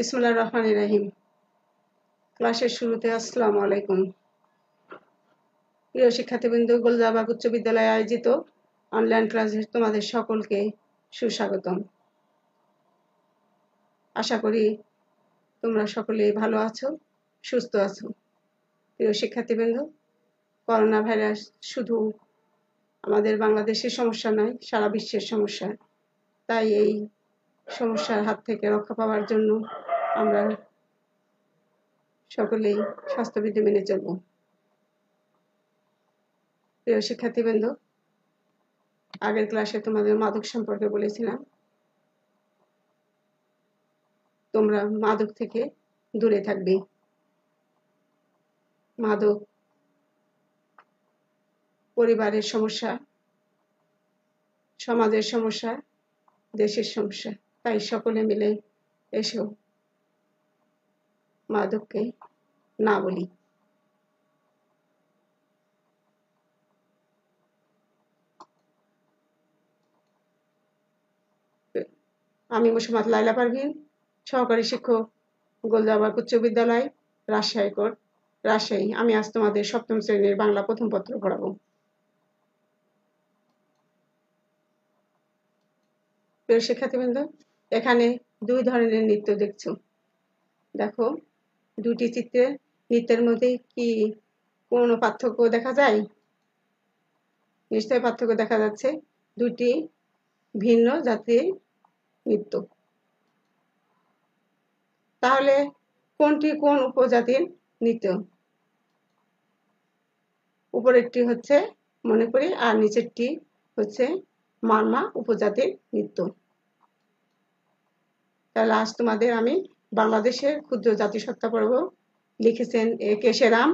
বিসমিল্লাহির রহমানির রহিম। ক্লাসের শুরুতে আসসালামু আলাইকুম। প্রিয় শিক্ষার্থীবৃন্দ, গোলজাবাগ উচ্চ বিদ্যালয়ে আয়োজিত অনলাইন ক্লাসে তোমাদের সকলকে সুস্বাগতম। আশা করি তোমরা সকলেই ভালো আছো, সুস্থ আছো। প্রিয় শিক্ষার্থীবৃন্দ, করোনা ভাইরাস শুধু আমাদের বাংলাদেশের সমস্যা নয়, সারা বিশ্বের সমস্যা। তাই এই সমস্যার হাত থেকে রক্ষা পাওয়ার জন্য আমরা সকলেই স্বাস্থ্যবিধি মেনে চলব। প্রিয় শিক্ষার্থীবৃন্দ, আগের ক্লাসে তোমাদের মাদক সম্পর্কে বলেছিলাম। তোমরা মাদক থেকে দূরে থাকবে। মাদক পরিবারের সমস্যা, সমাজের সমস্যা, দেশের সমস্যা। তাই সকলে মিলে এসো মাদককে না বলি। আমি মোসাম্মদ লাইলা পারভীন, সহকারী শিক্ষক, গোলজাবাগ উচ্চ বিদ্যালয়, রাজশাহী কোট, রাজশাহী। আমি আজ তোমাদের সপ্তম শ্রেণীর বাংলা প্রথম পত্র পড়াবো। প্রিয় শিক্ষার্থীবৃন্দ, এখানে দুই ধরনের নৃত্য দেখছো। দেখো, দুটি চিত্রে নৃত্যের মধ্যে কি কোনো পার্থক্য দেখা যায়? নিশ্চয়ই পার্থক্য দেখা যাচ্ছে। দুটি ভিন্ন জাতির নৃত্য। তাহলে কোনটি কোন উপজাতির নৃত্য? উপরেরটি হচ্ছে মণিপুরি আর নিচেরটি হচ্ছে মারমা উপজাতির নৃত্য। তাহলে আজ তোমাদের আমি বাংলাদেশের ক্ষুদ্র জাতিসত্তা পর্ব লিখেছেন এ কে সেরাম,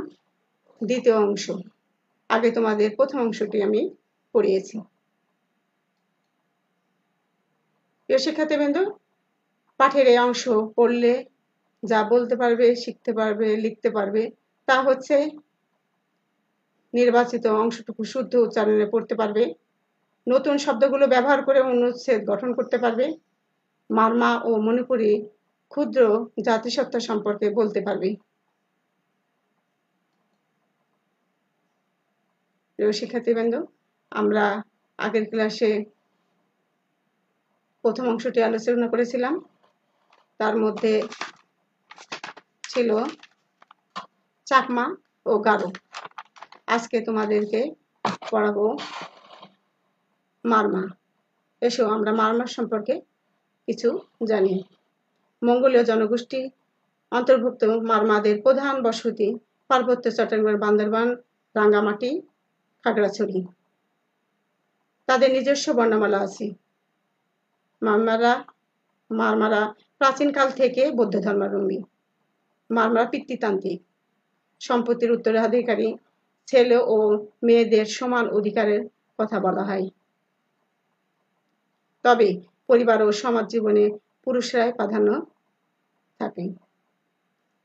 দ্বিতীয় অংশ। আগে তোমাদের প্রথম অংশটি আমি পড়িয়েছি। প্রিয় শিক্ষার্থীবৃন্দ, পাঠের এই অংশ পড়লে যা বলতে পারবে, শিখতে পারবে, লিখতে পারবে, তা হচ্ছে নির্বাচিত অংশটুকু শুদ্ধ উচ্চারণে পড়তে পারবে, নতুন শব্দগুলো ব্যবহার করে অনুচ্ছেদ গঠন করতে পারবে, মারমা ও মণিপুরি ক্ষুদ্র জাতিসত্তা সম্পর্কে বলতে পারবে। প্রিয় শিক্ষার্থীবৃন্দ, আমরা আগের ক্লাসে প্রথম অংশটি আলোচনা করেছিলাম। তার মধ্যে ছিল চাকমা ও গারো। আজকে তোমাদেরকে পড়াবো মারমা। এসো আমরা মারমা সম্পর্কে কিছু জানি। মঙ্গোলীয় জনগোষ্ঠী অন্তর্ভুক্ত মারমাদের প্রধান বসতি পার্বত্য চট্টগ্রাম, বান্দরবান, রাঙ্গামাটি, খাগড়াছড়ি। তাদের নিজস্ব বর্ণমালা আছে। মারমারা প্রাচীনকাল থেকে বৌদ্ধ ধর্মাবলম্বী। মারমারা পিতৃতান্ত্রিক। সম্পত্তির উত্তরাধিকারী, ছেলে ও মেয়েদের সমান অধিকারের কথা বলা হয়। তবে পরিবার ও সমাজ জীবনে পুরুষরাই প্রাধান্য থাকে।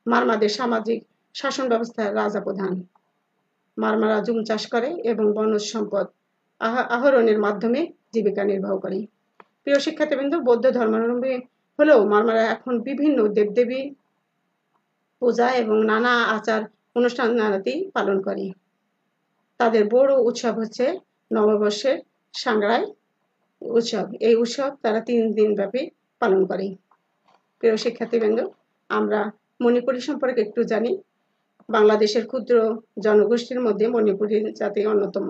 মারমাদের সামাজিক শাসন ব্যবস্থায় রাজা প্রধান। মারমারা জুম চাষ করে এবং বনজ সম্পদ আহরণের মাধ্যমে জীবিকা নির্বাহ করে। প্রিয় শিক্ষার্থীবৃন্দ, বৌদ্ধ ধর্মাবলম্বী হলেও মারমারা এখন বিভিন্ন দেবদেবী পূজা এবং নানা আচার অনুষ্ঠান পালন করে। তাদের বড় উৎসব হচ্ছে নববর্ষের সাংগ্রাই উৎসব। এই উৎসব তারা 3 দিন ব্যাপী পালন করে। প্রিয় শিক্ষার্থীবৃন্দ, আমরা মণিপুরি সম্পর্কে একটু জানি। বাংলাদেশের ক্ষুদ্র জনগোষ্ঠীর মধ্যে মণিপুরি জাতি অন্যতম।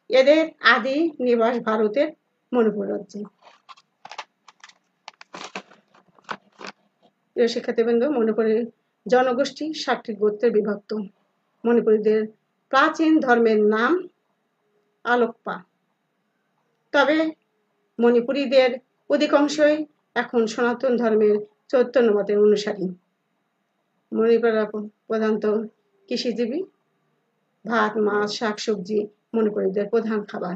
এদের আদি নিবাস ভারতের মণিপুর রাজ্যে। প্রিয় শিক্ষার্থীবৃন্দ, মণিপুরি জনগোষ্ঠী 7টি গোত্রে বিভক্ত। মণিপুরীদের প্রাচীন ধর্মের নাম আলোকপা। তবে মণিপুরীদের অধিকাংশই এখন সনাতন ধর্মের চৈতন্য মতের অনুসারী। মণিপুরীরা প্রধানত কৃষিজীবী। ভাত, মাছ, শাকসবজি মণিপুরীদের প্রধান খাবার।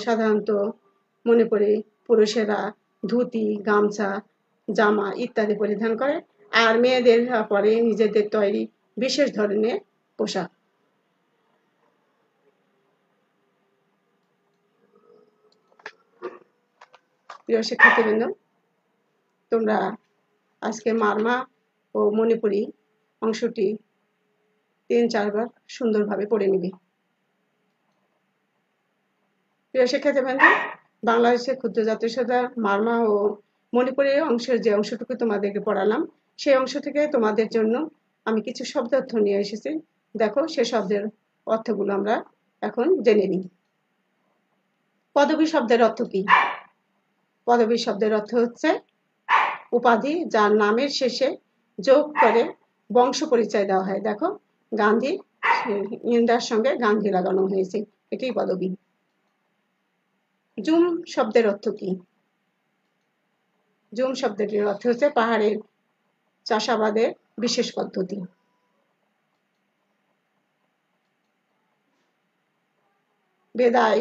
সাধারণত মণিপুরি পুরুষেরা ধুতি, গামছা, জামা ইত্যাদি পরিধান করে, আর মেয়েদের পরে নিজেদের তৈরি বিশেষ ধরনের পোশাক। প্রিয় শিক্ষার্থীবৃন্দ, তোমরা আজকে মারমা ও মণিপুরি অংশটি 3-4 বার সুন্দরভাবে পড়ে নিবে। প্রিয় শিক্ষার্থীবৃন্দ, বাংলাদেশের ক্ষুদ্র জাতিসত্তা মারমা ও মণিপুরি অংশের যে অংশটুকু তোমাদেরকে পড়ালাম, সেই অংশ থেকে তোমাদের জন্য আমি কিছু শব্দ অর্থ নিয়ে এসেছি। দেখো, সে শব্দের অর্থগুলো আমরা এখন জেনে নিই। পদবী শব্দের অর্থ কি? পদবী শব্দের অর্থ হচ্ছে উপাধি যার নামের শেষে যোগ করে বংশ পরিচয় দেওয়া হয়। দেখো, গান্ধী, ইন্দার সঙ্গে গান্ধী লাগানো হয়েছে, এটাই পদবী। জুম শব্দের অর্থ কি? জুম শব্দটির অর্থ হচ্ছে পাহাড়ের চাষাবাদের বিশেষ পদ্ধতি। বেদাই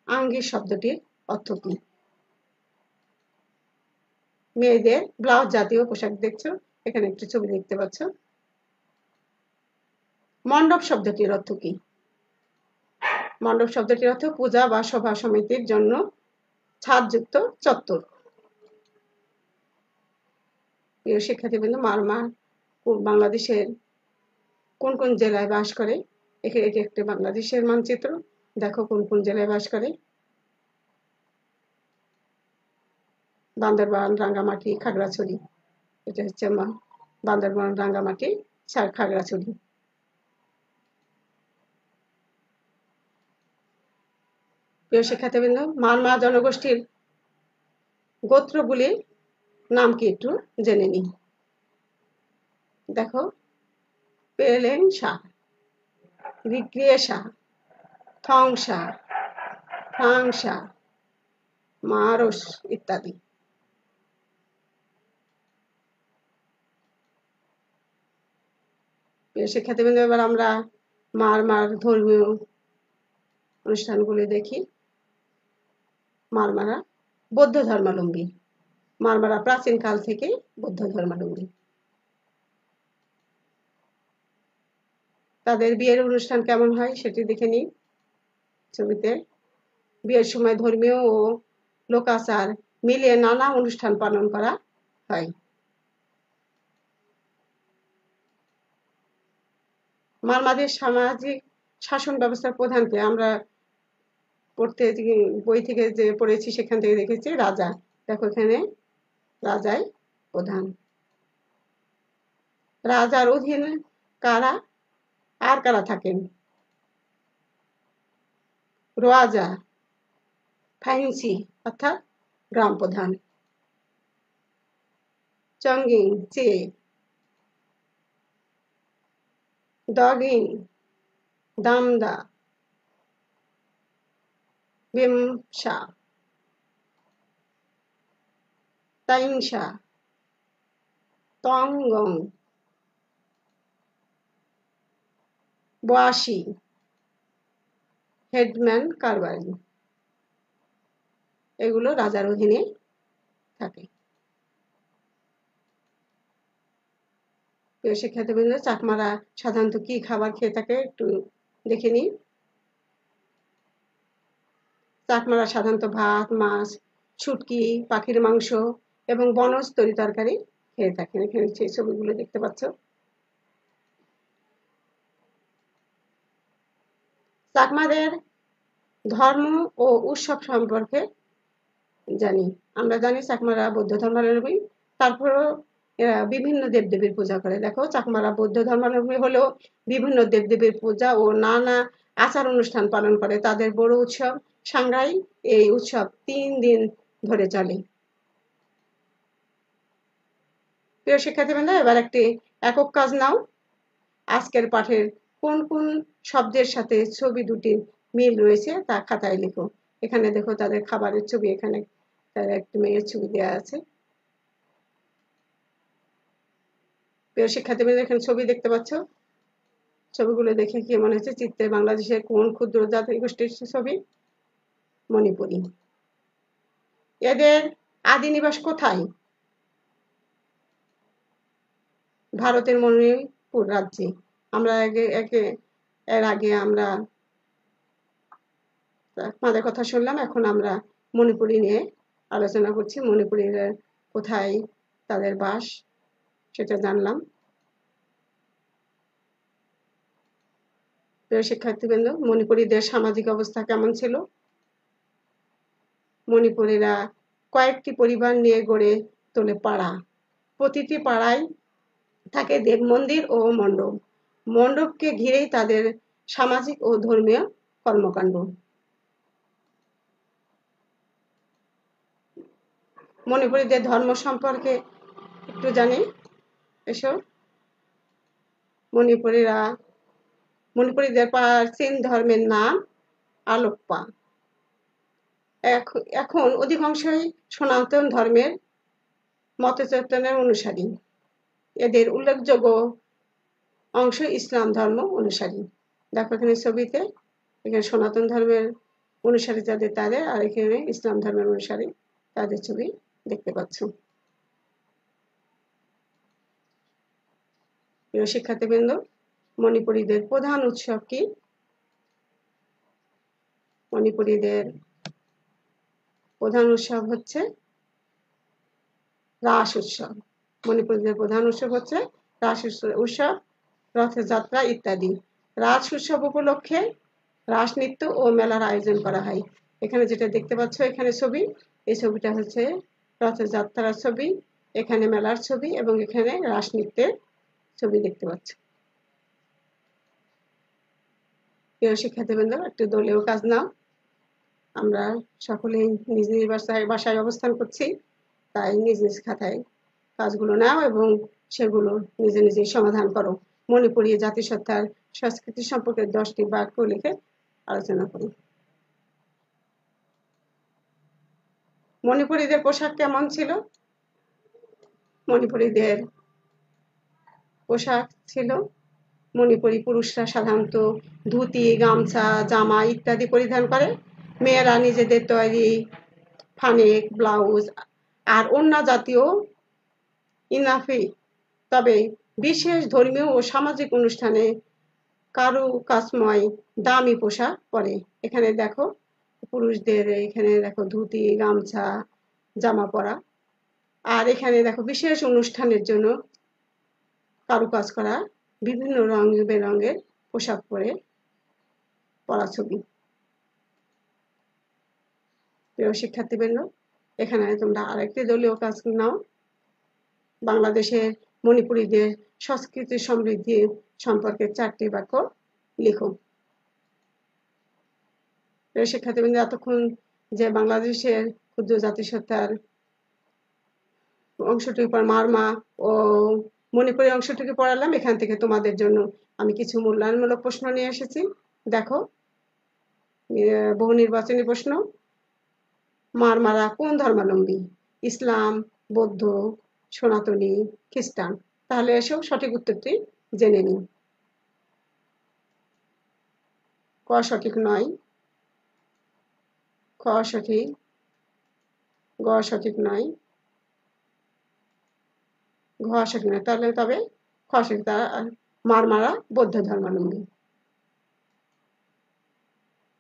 আঙ্গি শব্দটির অর্থ কি? মেয়েদের ব্লাউজ জাতীয় পোশাক। দেখছো, এখানে একটি ছবি দেখতে পাচ্ছ। মণ্ডপ শব্দটির অর্থ কি? মণ্ডপ শব্দটির অর্থ পূজা বা সভা সমিতির জন্য ছাদযুক্ত চত্বর। প্রিয় শিক্ষার্থীবৃন্দ, মারমা বাংলাদেশের কোন কোন জেলায় বাস করে? এটি একটি বাংলাদেশের মানচিত্র। দেখো কোন কোন জেলায় বাস করে। বান্দরবান, রাঙ্গামাটি, খাগড়াছড়ি। এটা হচ্ছে বান্দরবান, রাঙ্গামাটি, খাগড়াছড়ি। প্রিয় শিক্ষার্থীবৃন্দ, মারমা জনগোষ্ঠীর গোত্রগুলির নাম কি একটু জেনে নিই। দেখো, পেলেং শাহ, রিগ্রিয়ে শাহ, থং শাহ, ফ্রাং শাহ, মারস ইত্যাদি। প্রিয় শিক্ষার্থীবৃন্দ, এবার আমরা মারমার ধর্মীয় অনুষ্ঠানগুলি দেখি। মারমারা বৌদ্ধ ধর্মাবলম্বী। মারমারা প্রাচীনকাল থেকে বৌদ্ধ ধর্মাবলম্বী। তাদের বিয়ের অনুষ্ঠান কেমন হয় সেটি দেখে নিই ছবিতে। বিয়ের সময় ধর্মীয় ও লোকাচার মিলিয়ে নানা অনুষ্ঠান পালন করা হয়। মারমাদের সামাজিক শাসন ব্যবস্থার প্রধানকে আমরা পড়তে বই থেকে যে পড়েছি সেখান থেকে দেখেছি রাজা। দেখো, এখানে রাজাই প্রধান। রাজার অধীনে কারা আর কারা থাকেন? রাজা, ফাইন্সি অর্থাৎ গ্রাম প্রধান, চঙ্গিং চে, দগিং দামদা, বিমসা, তাইংসা, তংগং, বাসি, হেডম্যান কারবারি। এগুলো রাজার অধীনে থাকে। প্রিয় শিক্ষার্থীবৃন্দ, চাকমারা সাধারণত কি খাবার খেয়ে থাকে একটু দেখে নিই। চাকমারা সাধারণত ভাত, মাছ, শুটকি, পাখির মাংস এবং বনজ তরি তরকারি খেয়ে থাকেন। এখানে সেই ছবিগুলো দেখতে পাচ্ছ। চাকমাদের ধর্ম ও উৎসব সম্পর্কে জানি। আমরা জানি চাকমারা বৌদ্ধ ধর্মাবলম্বী, তারপরেও বিভিন্ন দেবদেবীর পূজা করে। দেখো, চাকমারা বৌদ্ধ ধর্মাবলম্বী হলেও বিভিন্ন দেবদেবীর পূজা ও নানা আচার অনুষ্ঠান পালন করে। তাদের বড় উৎসব সাংগ্রাই। এই উৎসব 3 দিন ধরে চলে। প্রিয় শিক্ষার্থীবৃন্দ, এবার একটি একক কাজ নাও। আজকের পাঠের কোন কোন শব্দের সাথে ছবি দুটি মিল রয়েছে তা খাতায় লিখো। এখানে দেখো তাদের খাবারের ছবি, এখানে তাদের একটি মেয়ের ছবি দেওয়া আছে। প্রিয় শিক্ষার্থীবৃন্দ, এখানে ছবি দেখতে পাচ্ছ। ছবিগুলো দেখে কি মনে হচ্ছে? চিত্রে বাংলাদেশের কোন ক্ষুদ্র জাতি গোষ্ঠীর ছবি? মণিপুরি। এদের আদি নিবাস কোথায়? ভারতের মণিপুর রাজ্যে। আমরা এর আগে আমরা আমাদের কথা শুনলাম, এখন আমরা মণিপুরি নিয়ে আলোচনা করছি। মণিপুরীর কোথায় তাদের বাস সেটা জানলাম। প্রিয় শিক্ষার্থীবৃন্দ, মণিপুরীদের সামাজিক অবস্থা কেমন ছিল? মণিপুরীরা কয়েকটি পরিবার নিয়ে গড়ে তোলে পাড়া। প্রতিটি পাড়ায় থাকে দেব মন্দির ও মণ্ডপ। মণ্ডপকে ঘিরেই তাদের সামাজিক ও ধর্মীয় কর্মকাণ্ড। মণিপুরীদের ধর্ম সম্পর্কে একটু জানি। এসব মণিপুরীদের প্রাচীন ধর্মের নাম আলোপ্পা। এখন অধিকাংশই সনাতন ধর্মের মতচৈতন্যের অনুসারী। এদের উল্লেখযোগ্য অংশ ইসলাম ধর্ম অনুসারী। দেখো এখানে ছবিতে, এখানে সনাতন ধর্মের অনুসারী যাদের তাদের, আর এখানে ইসলাম ধর্মের অনুসারী তাদের ছবি দেখতে পাচ্ছ। প্রিয় শিক্ষার্থীবৃন্দ, মণিপুরীদের প্রধান উৎসব কি? মণিপুরীদের প্রধান উৎসব হচ্ছে রাস উৎসব। মণিপুরীদের প্রধান উৎসব হচ্ছে রাস উৎসব, রথযাত্রা ইত্যাদি। রাস উৎসব উপলক্ষে রাস নৃত্য ও মেলার আয়োজন করা হয়। এখানে যেটা দেখতে পাচ্ছ এখানে ছবি, এই ছবিটা হচ্ছে রথযাত্রার ছবি, এখানে মেলার ছবি এবং এখানে রাস নৃত্যের ছবি দেখতে পাচ্ছ। প্রিয় শিক্ষার্থীবৃন্দ, একটু দলীয় কাজ নাও। আমরা সকলেই নিজ নিজ বাসায় অবস্থান করছি, তাই নিজ নিজ খাতায় কাজগুলো নাও এবং সেগুলো নিজে নিজে সমাধান করো। মণিপুরী জাতিসত্তার সংস্কৃতি সম্পর্কে 10টি বাক্য লিখে আলোচনা করো। মণিপুরীদের পোশাক কেমন ছিল? মণিপুরীদের পোশাক ছিল, মণিপুরী পুরুষরা সাধারণত ধুতি, গামছা, জামা ইত্যাদি পরিধান করে। মেয়েরা নিজেদের তৈরি ফানেক, ব্লাউজ আর অন্য জাতীয় ইনাফি, তবে বিশেষ ধর্মীয় ও সামাজিক অনুষ্ঠানে কারুকাজময় দামি পোশাক পরে। এখানে দেখো পুরুষদের, এখানে দেখো ধুতি, গামছা, জামা পরা, আর এখানে দেখো বিশেষ অনুষ্ঠানের জন্য কারুকাজ করা বিভিন্ন রং বেরঙের পোশাক পরা ছবি। প্রিয় শিক্ষার্থীবৃন্দ, এখানে তোমরা আরেকটি দলীয় কাজ নাও। বাংলাদেশের মণিপুরীদের সংস্কৃতি সমৃদ্ধি সম্পর্কে 4টি বাক্য লিখো। প্রিয় শিক্ষার্থীবৃন্দ, এতক্ষণ যে বাংলাদেশের ক্ষুদ্র জাতিসত্তার অংশটির পর মারমা ও মণিপুরী অংশটিকে পড়ালাম, এখান থেকে তোমাদের জন্য আমি কিছু মূল্যায়নমূলক প্রশ্ন নিয়ে এসেছি। দেখো, বহু নির্বাচনী প্রশ্ন। মারমারা কোন ধর্মাবলম্বী? ইসলাম, বৌদ্ধ, সনাতনী, খ্রিস্টান? তাহলে এসো সঠিক উত্তরটি জেনে নিই। ক সঠিক নয়, খ সঠিক, গ সঠিক নয়, ঘ সঠিক নয়। তাহলে তবে খ সঠিক, তারা মারমারা বৌদ্ধ ধর্মাবলম্বী।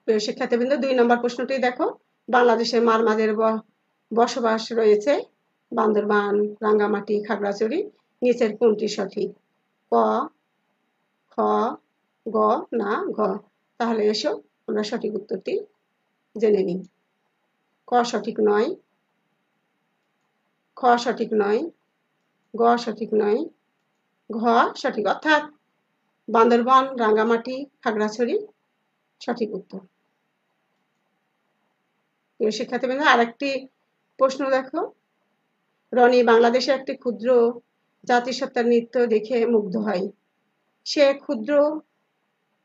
প্রিয় শিক্ষার্থীবৃন্দ, 2 নম্বর প্রশ্নটি দেখো। বাংলাদেশের মারমাদের বসবাস রয়েছে বান্দরবান, রাঙ্গামাটি, খাগড়াছড়ি, নিচের কোনটি সঠিক? ক, খ, গ না ঘ? তাহলে এসো আমরা সঠিক উত্তরটি জেনে নিই। ক সঠিক নয়, খ সঠিক নয়, গ সঠিক নয়, ঘ সঠিক, অর্থাৎ বান্দরবান, রাঙ্গামাটি, খাগড়াছড়ি সঠিক উত্তর। প্রিয় শিক্ষার্থীবৃন্দ, আরেকটি প্রশ্ন দেখো। রনি বাংলাদেশে একটি ক্ষুদ্র জাতিসত্তার নৃত্য দেখে মুগ্ধ হয়। সে ক্ষুদ্র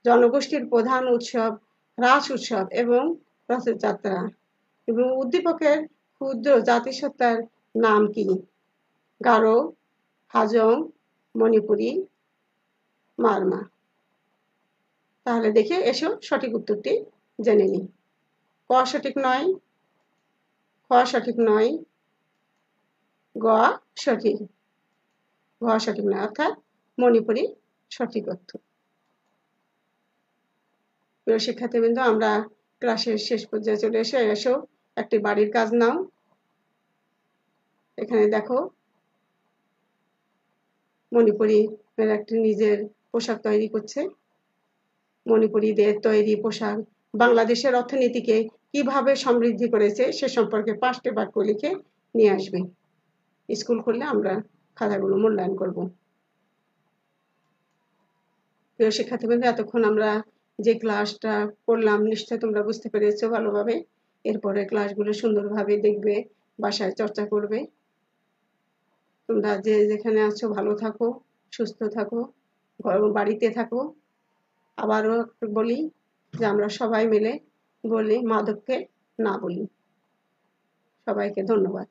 জনগোষ্ঠীর প্রধান উৎসব রাস উৎসব এবং রথযাত্রা, এবং উদ্দীপকের ক্ষুদ্র জাতিসত্তার নাম কি? গারো, হাজং, মণিপুরী, মারমা? তাহলে দেখে এসো সঠিক উত্তরটি জেনে নিই। ক সঠিক নয়, খ সঠিক নয়, গ সঠিক, ঘ সঠিক নয়, অর্থাৎ মণিপুরী সঠিক উত্তর। প্রিয় শিক্ষার্থীবৃন্দ, আমরা ক্লাসের শেষ পর্যায়ে চলে এসো একটি বাড়ির কাজ নাও। এখানে দেখো মণিপুরি একটি নিজের পোশাক তৈরি করছে। মণিপুরীদের তৈরি পোশাক বাংলাদেশের অর্থনীতিকে কিভাবে সমৃদ্ধি করেছে সে সম্পর্কে 5টি বাক্য লিখে নিয়ে আসবে। স্কুল খুললে আমরা খাতাগুলো মূল্যায়ন করব। প্রিয় শিক্ষার্থীবৃন্দ, এতক্ষণ আমরা যে ক্লাসটা করলাম নিশ্চয়ই তোমরা বুঝতে পেরেছো ভালোভাবে। এরপরে ক্লাসগুলো সুন্দরভাবে দেখবে, বাসায় চর্চা করবে। তোমরা যে যেখানে আছো ভালো থাকো, সুস্থ থাকো, বাড়িতে থাকো। আবারও বলি যে আমরা সবাই মিলে বলি মাদককে না বলি। সবাইকে ধন্যবাদ।